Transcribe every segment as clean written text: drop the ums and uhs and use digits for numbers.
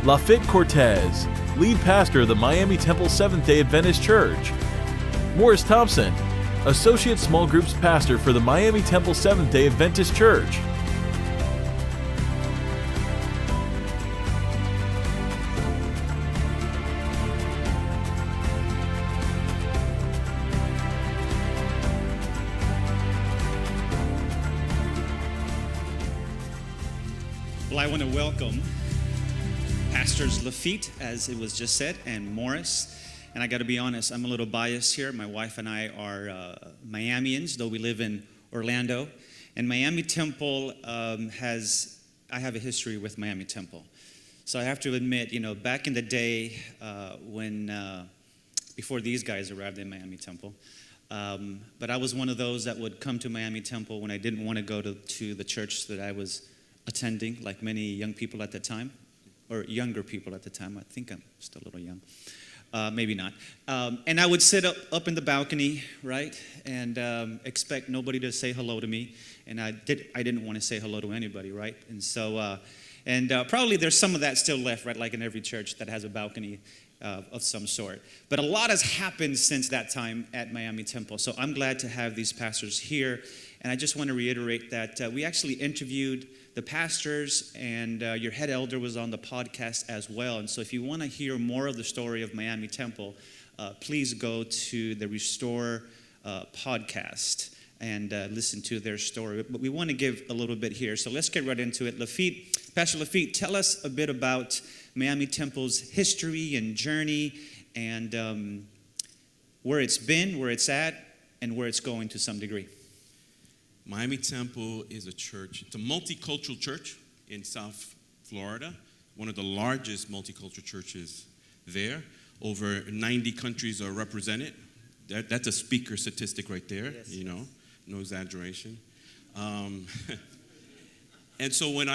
Lafit Cortes, lead pastor of the Miami Temple Seventh-day Adventist Church. Morris Thompson, associate small groups pastor for the Miami Temple Seventh-day Adventist Church. Well, I want to welcome Pastors Lafit, as it was just said, and Morris. And I got to be honest, I'm a little biased here. My wife and I are Miamians, though we live in Orlando. And Miami Temple I have a history with Miami Temple. So I have to admit, back in the day before these guys arrived in Miami Temple, but I was one of those that would come to Miami Temple when I didn't want to go to the church that I was attending, like many young people at the time, or younger people at the time. I think I'm still a little young. Maybe not. And I would sit up in the balcony, right, and expect nobody to say hello to me. And I didn't want to say hello to anybody, right? And so, probably there's some of that still left, right, like in every church that has a balcony of some sort. But a lot has happened since that time at Miami Temple. So I'm glad to have these pastors here. And I just want to reiterate that we actually interviewed the pastors, and your head elder was on the podcast as well. And so if you want to hear more of the story of Miami Temple, please go to the Restore podcast and listen to their story. But we want to give a little bit here. So let's get right into it. Pastor Lafit, tell us a bit about Miami Temple's history and journey, and where it's been, where it's at, and where it's going to some degree. Miami Temple is a church. It's a multicultural church in South Florida, one of the largest multicultural churches there. Over 90 countries are represented. That's a speaker statistic right there, yes. No exaggeration. And so it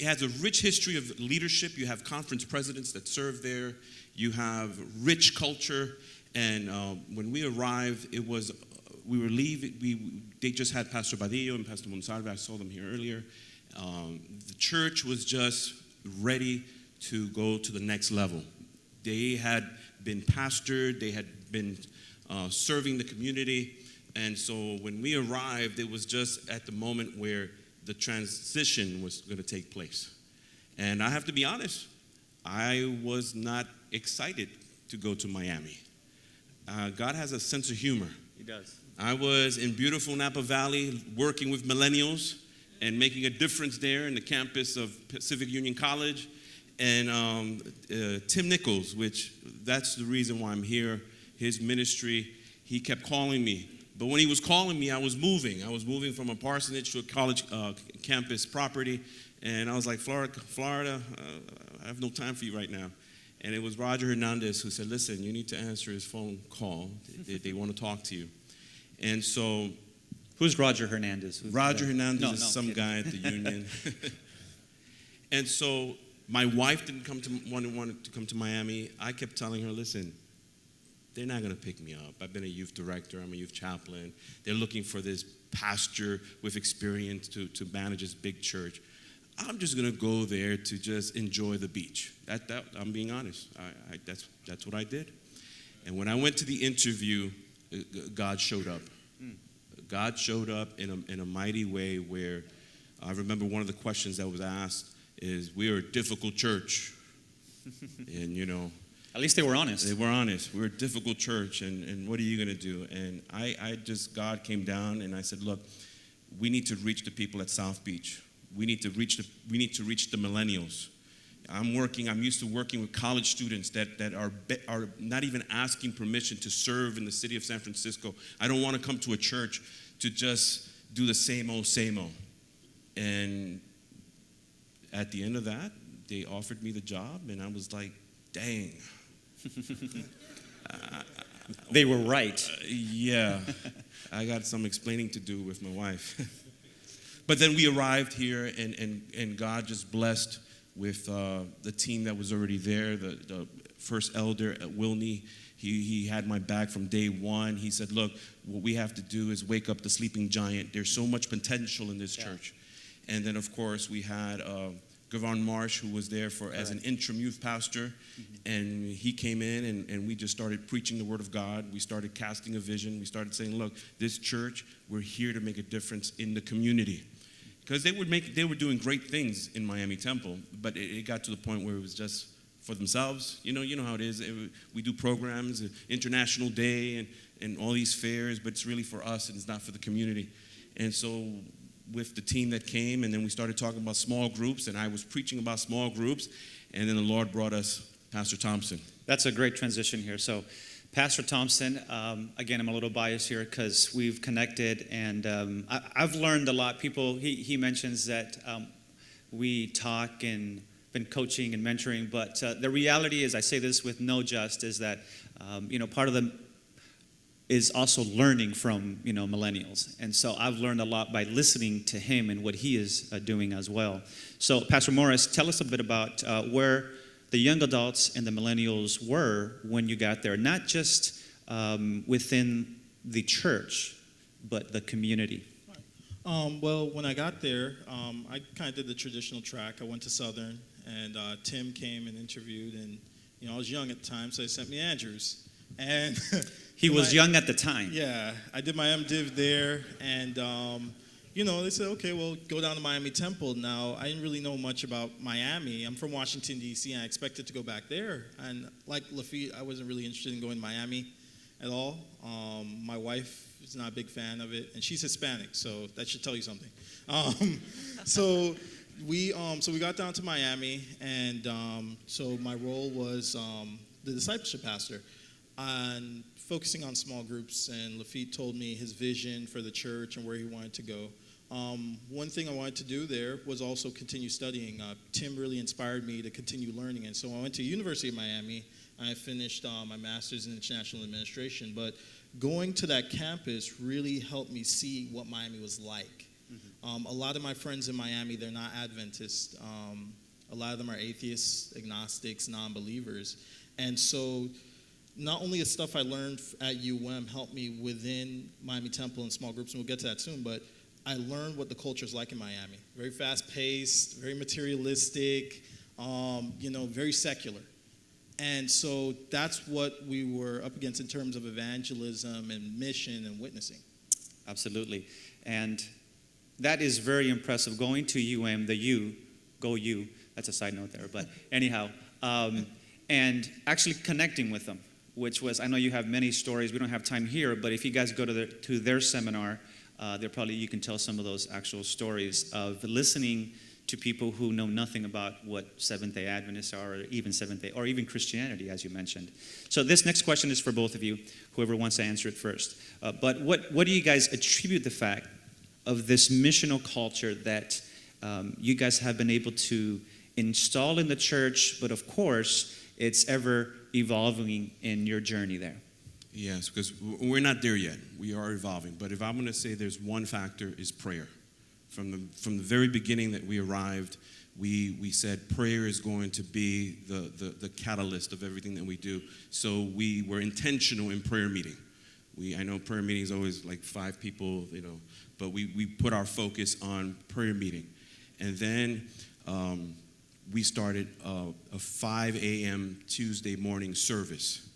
has a rich history of leadership. You have conference presidents that serve there. You have rich culture. And when we arrived, we were leaving. They just had Pastor Badillo and Pastor Monsalve. I saw them here earlier. The church was just ready to go to the next level. They had been pastored. They had been serving the community. And so when we arrived, it was just at the moment where the transition was going to take place. And I have to be honest, I was not excited to go to Miami. God has a sense of humor. He does. I was in beautiful Napa Valley working with millennials and making a difference there in the campus of Pacific Union College. And Tim Nichols, which that's the reason why I'm here, his ministry, he kept calling me. But when he was calling me, I was moving. I was moving from a parsonage to a college campus property. And I was like, Florida, I have no time for you right now. And it was Roger Hernandez who said, listen, you need to answer his phone call. They want to talk to you. And so, who's Roger Hernandez? Roger Hernandez is some guy at the union. And so my wife didn't wanted to come to Miami. I kept telling her, listen, they're not going to pick me up. I've been a youth director. I'm a youth chaplain. They're looking for this pastor with experience to manage this big church. I'm just going to go there to just enjoy the beach. I'm being honest. That's what I did. And when I went to the interview, God showed up. God showed up in a mighty way where I remember one of the questions that was asked is, we're a difficult church. And, at least they were honest. They were honest. We're a difficult church, and what are you going to do? And God came down, and I said, look, we need to reach the people at South Beach. We need to reach the millennials. I'm used to working with college students that are not even asking permission to serve in the city of San Francisco. I don't want to come to a church to just do the same old, same old. And at the end of that, they offered me the job, and I was like, dang. They were right. Yeah. I got some explaining to do with my wife. But then we arrived here, and God just blessed with the team that was already there. The first elder, Wilney, he had my back from day one. He said, look, what we have to do is wake up the sleeping giant. There's so much potential in this church. And then, of course, we had Gavon Marsh, who was there as an interim youth pastor, and he came in and we just started preaching the word of God. We started casting a vision. We started saying, look, this church, we're here to make a difference in the community. Because they were doing great things in Miami Temple, but it got to the point where it was just for themselves. You know how it is. We do programs, International Day and all these fairs, but it's really for us and it's not for the community. And so with the team that came, and then we started talking about small groups, and I was preaching about small groups, and then the Lord brought us Pastor Thompson. That's a great transition here. So, Pastor Thompson, again, I'm a little biased here because we've connected, and I've learned a lot. He mentions that we talk and been coaching and mentoring, but the reality is, I say this with no jest, is that part of the is also learning from millennials, and so I've learned a lot by listening to him and what he is doing as well. So, Pastor Morris, tell us a bit about where the young adults and the millennials were when you got there, not just within the church, but the community. Well, when I got there, I kind of did the traditional track. I went to Southern, and Tim came and interviewed, and I was young at the time, so they sent me Andrews. And he was young at the time. Yeah, I did my MDiv there, and they said, okay, well, go down to Miami Temple. Now, I didn't really know much about Miami. I'm from Washington, D.C., and I expected to go back there. And like Lafit, I wasn't really interested in going to Miami at all. My wife is not a big fan of it, and she's Hispanic, so that should tell you something. So we got down to Miami, and so my role was the discipleship pastor, and focusing on small groups. And Lafit told me his vision for the church and where he wanted to go. One thing I wanted to do there was also continue studying. Tim really inspired me to continue learning, and so I went to University of Miami. I finished my master's in international administration, but going to that campus really helped me see what Miami was like. A lot of my friends in Miami, they're not Adventists. A lot of them are atheists, agnostics, non-believers. And so not only the stuff I learned at UM helped me within Miami Temple and small groups, and we'll get to that soon, but I learned what the culture is like in Miami. Very fast-paced, very materialistic, very secular. And so that's what we were up against in terms of evangelism and mission and witnessing. Absolutely. And that is very impressive. Going to UM, the U, go U, that's a side note there, but anyhow, and actually connecting with them, which was, I know you have many stories, we don't have time here, but if you guys go to their seminar, you can tell some of those actual stories of listening to people who know nothing about what Seventh-day Adventists are, or even Seventh-day, or even Christianity, as you mentioned. So this next question is for both of you, whoever wants to answer it first. But what do you guys attribute the fact of this missional culture that you guys have been able to install in the church, but of course, it's ever evolving in your journey there? Yes, because we're not there yet. We are evolving. But if I'm going to say there's one factor, is prayer. From the very beginning that we arrived, we said prayer is going to be the catalyst of everything that we do. So we were intentional in prayer meeting. I know prayer meeting is always like 5 people, but we put our focus on prayer meeting. And then we started a 5 a.m. Tuesday morning service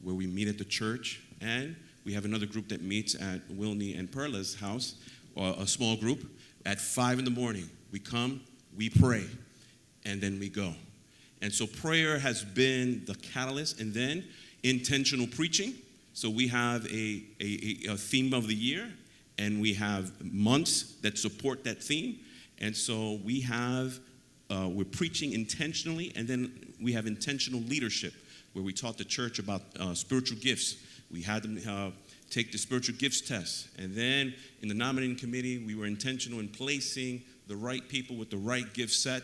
where we meet at the church, and we have another group that meets at Wilney and Perla's house, or a small group. At 5 in the morning, we come, we pray, and then we go. And so prayer has been the catalyst, and then intentional preaching. So we have a theme of the year, and we have months that support that theme. And so we're preaching intentionally, and then we have intentional leadership, where we taught the church about spiritual gifts. We had them take the spiritual gifts test. And then in the nominating committee, we were intentional in placing the right people with the right gift set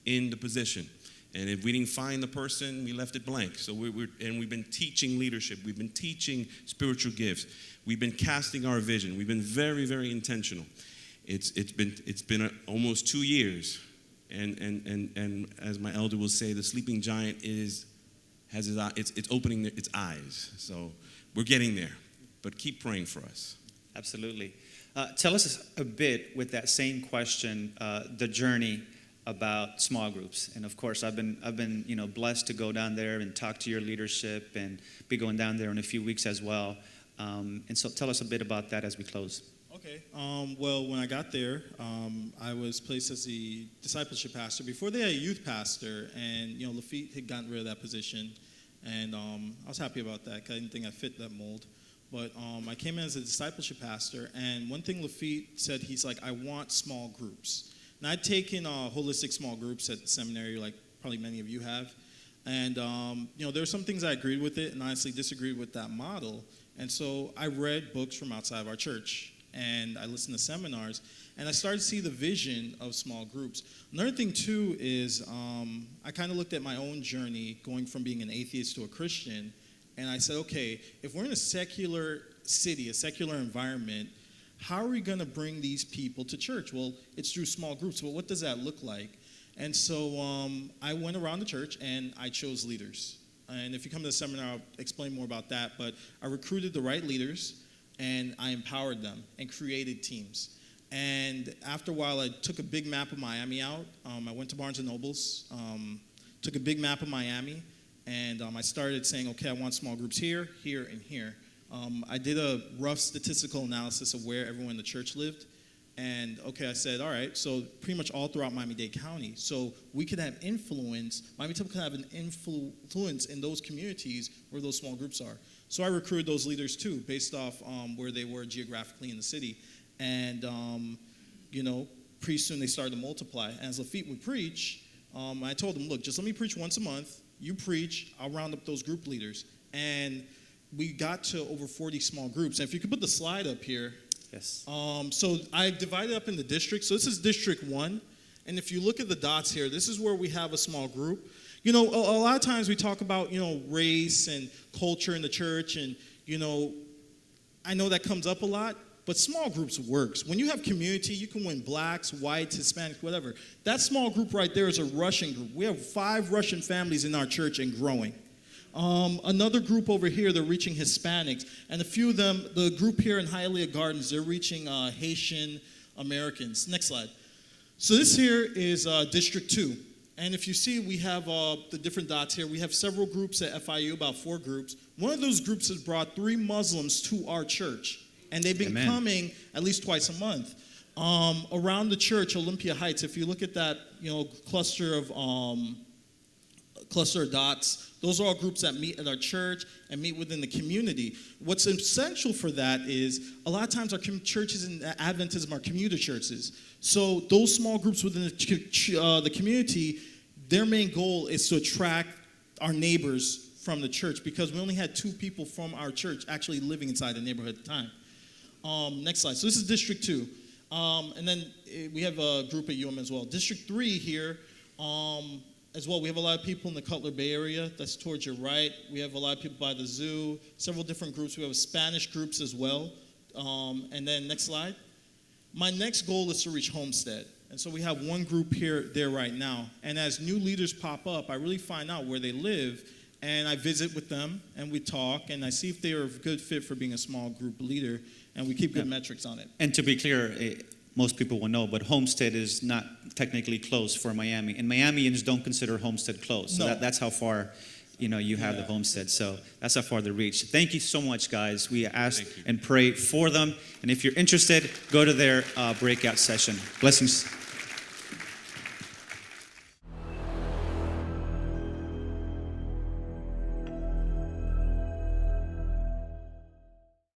in the position. And if we didn't find the person, we left it blank. So we've been teaching leadership. We've been teaching spiritual gifts. We've been casting our vision. We've been very, very intentional. It's been almost 2 years. And as my elder will say, the sleeping giant it's opening its eyes. So we're getting there, but keep praying for us. Absolutely. Tell us a bit with that same question, the journey about small groups. And of course, I've been blessed to go down there and talk to your leadership, and be going down there in a few weeks as well. And so tell us a bit about that as we close. Okay. Well, when I got there, I was placed as the discipleship pastor. Before they had a youth pastor, and Lafit had gotten rid of that position, and I was happy about that because I didn't think I fit that mold. But I came in as a discipleship pastor, and one thing Lafit said, he's like, I want small groups. And I'd taken holistic small groups at the seminary, like probably many of you have. And there were some things I agreed with it, and honestly disagreed with that model. And so I read books from outside of our church, and I listened to seminars, and I started to see the vision of small groups. Another thing, too, is I kind of looked at my own journey going from being an atheist to a Christian, and I said, okay, if we're in a secular city, a secular environment, how are we going to bring these people to church? Well, it's through small groups. Well, what does that look like? And so I went around the church, and I chose leaders. And if you come to the seminar, I'll explain more about that. But I recruited the right leaders, and I empowered them and created teams. And after a while, I took a big map of Miami out. I went to Barnes & Noble's, took a big map of Miami, and I started saying, okay, I want small groups here, here, and here. I did a rough statistical analysis of where everyone in the church lived. And, okay, I said, all right, so pretty much all throughout Miami-Dade County. So we could have influence, Miami Temple could have an influence in those communities where those small groups are. So I recruited those leaders, too, based off where they were geographically in the city. And, pretty soon they started to multiply. And as Lafit would preach, I told him, look, just let me preach once a month. You preach, I'll round up those group leaders. And we got to over 40 small groups. And if you could put the slide up here. Yes. So I divided up into districts. So this is District 1. And if you look at the dots here, this is where we have a small group. A lot of times we talk about, race and culture in the church. And, I know that comes up a lot. But small groups works. When you have community, you can win blacks, whites, Hispanics, whatever. That small group right there is a Russian group. We have 5 Russian families in our church and growing. Another group over here, they're reaching Hispanics. And a few of them, the group here in Hialeah Gardens, they're reaching Haitian Americans. Next slide. So this here is District 2. And if you see, we have the different dots here. We have several groups at FIU, about 4 groups. One of those groups has brought 3 Muslims to our church. And they've been coming at least twice a month. Around the church, Olympia Heights, if you look at that, cluster of dots, those are all groups that meet at our church and meet within the community. What's essential for that is a lot of times our churches in Adventism are commuter churches. So those small groups within the community, their main goal is to attract our neighbors from the church, because we only had 2 people from our church actually living inside the neighborhood at the time. Next slide. So this is District 2. And then we have a group at UM as well. District 3 here, as well, we have a lot of people in the Cutler Bay area. That's towards your right. We have a lot of people by the zoo, several different groups. We have Spanish groups as well. And then next slide. My next goal is to reach Homestead. And so we have 1 group there right now. And as new leaders pop up, I really find out where they live. And I visit with them, and we talk, and I see if they are a good fit for being a small group leader, and we keep good metrics on it. And to be clear, most people will know, but Homestead is not technically closed for Miami. And Miamians don't consider Homestead closed. So that's how far, you have the Homestead. So that's how far they reach. Thank you so much, guys. We ask and pray for them. And if you're interested, go to their breakout session. Blessings.